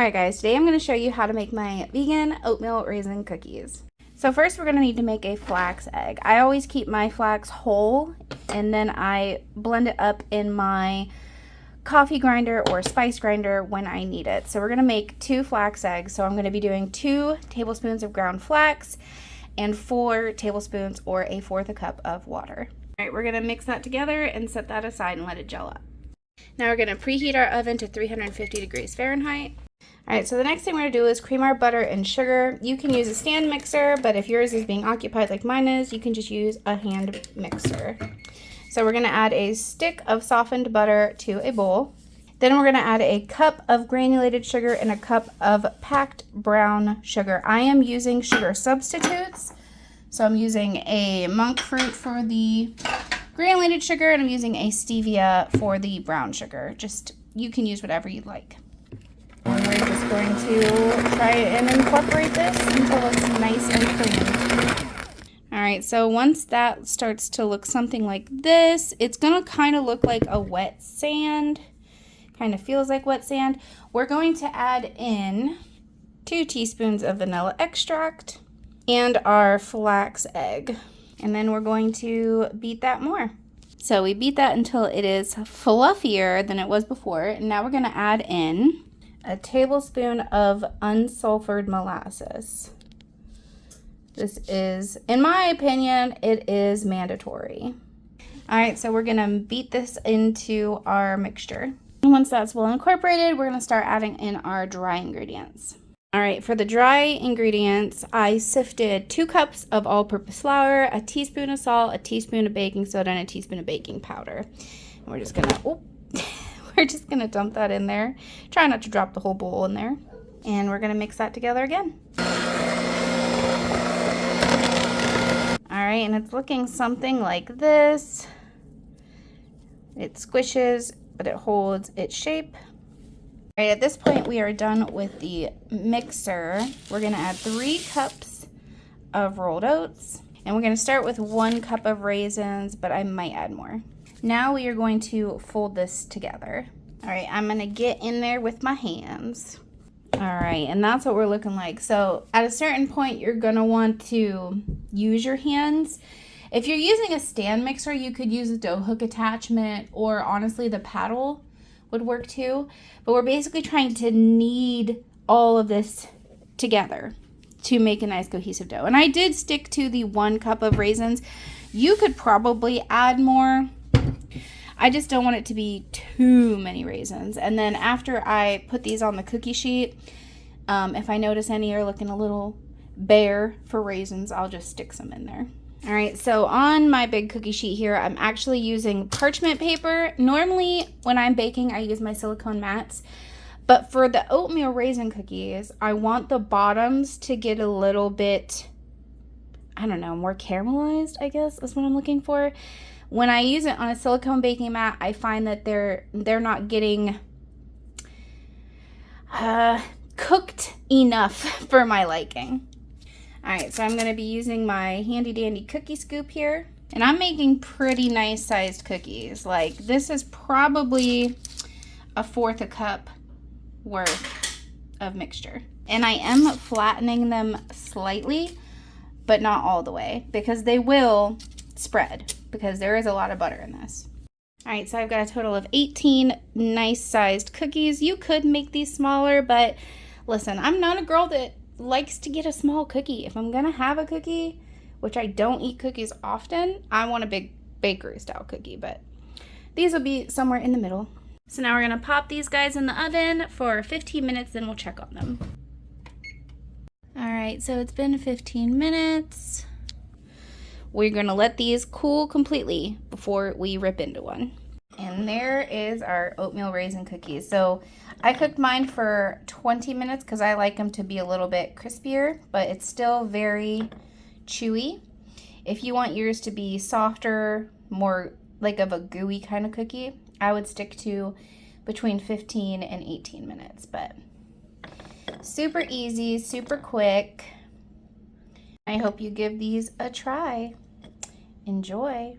Alright guys, today I'm going to show you how to make my vegan oatmeal raisin cookies. So first we're going to need to make a flax egg. I always keep my flax whole and then I blend it up in my coffee grinder or spice grinder when I need it. So we're going to make 2 flax eggs. So I'm going to be doing 2 tablespoons of ground flax and 4 tablespoons or 1/4 cup of water. Alright, we're going to mix that together and set that aside and let it gel up. Now we're going to preheat our oven to 350 degrees Fahrenheit. Alright, so the next thing we're going to do is cream our butter and sugar. You can use a stand mixer, but if yours is being occupied like mine is, you can just use a hand mixer. So we're going to add a stick of softened butter to a bowl. Then we're going to add a cup of granulated sugar and a cup of packed brown sugar. I am using sugar substitutes. So I'm using a monk fruit for the granulated sugar and I'm using a stevia for the brown sugar. Just, you can use whatever you'd like. And we're just going to try and incorporate this until it's nice and creamy. Alright, so once that starts to look something like this, it's going to kind of look like a wet sand. Kind of feels like wet sand. We're going to add in 2 teaspoons of vanilla extract and our flax egg. And then we're going to beat that more. So we beat that until it is fluffier than it was before. And now we're going to add in a tablespoon of unsulfured molasses. This is, in my opinion, it is mandatory. Alright, so we're going to beat this into our mixture. And once that's well incorporated, we're going to start adding in our dry ingredients. Alright, for the dry ingredients, I sifted 2 cups of all-purpose flour, a teaspoon of salt, a teaspoon of baking soda, and a teaspoon of baking powder. And we're just going to... We're just going to dump that in there. Try not to drop the whole bowl in there. And we're going to mix that together again. Alright, and it's looking something like this. It squishes, but it holds its shape. Alright, at this point we are done with the mixer. We're going to add 3 cups of rolled oats. And we're going to start with 1 cup of raisins, but I might add more. Now we are going to fold this together. Alright, I'm going to get in there with my hands. Alright, and that's what we're looking like. So at a certain point, you're going to want to use your hands. If you're using a stand mixer, you could use a dough hook attachment, or honestly the paddle would work too. But we're basically trying to knead all of this together to make a nice cohesive dough. And I did stick to the 1 cup of raisins. You could probably add more. I just don't want it to be too many raisins. And then after I put these on the cookie sheet, if I notice any are looking a little bare for raisins, I'll just stick some in there. All right, so on my big cookie sheet here, I'm actually using parchment paper. Normally, when I'm baking, I use my silicone mats. But for the oatmeal raisin cookies, I want the bottoms to get a little bit, I don't know, more caramelized, I guess is what I'm looking for. When I use it on a silicone baking mat, I find that they're not getting cooked enough for my liking. Alright, so I'm going to be using my handy dandy cookie scoop here. And I'm making pretty nice sized cookies. Like, this is probably 1/4 cup worth of mixture. And I am flattening them slightly, but not all the way, because they will spread, because there is a lot of butter in this. Alright, so I've got a total of 18 nice sized cookies. You could make these smaller, but listen, I'm not a girl that likes to get a small cookie. If I'm gonna have a cookie, which I don't eat cookies often, I want a big bakery style cookie, but these will be somewhere in the middle. So now we're gonna pop these guys in the oven for 15 minutes, then we'll check on them. Alright, so it's been 15 minutes. We're going to let these cool completely before we rip into one. And there is our oatmeal raisin cookies. So I cooked mine for 20 minutes because I like them to be a little bit crispier, but it's still very chewy. If you want yours to be softer, more like of a gooey kind of cookie, I would stick to between 15 and 18 minutes. But super easy, super quick. I hope you give these a try. Enjoy.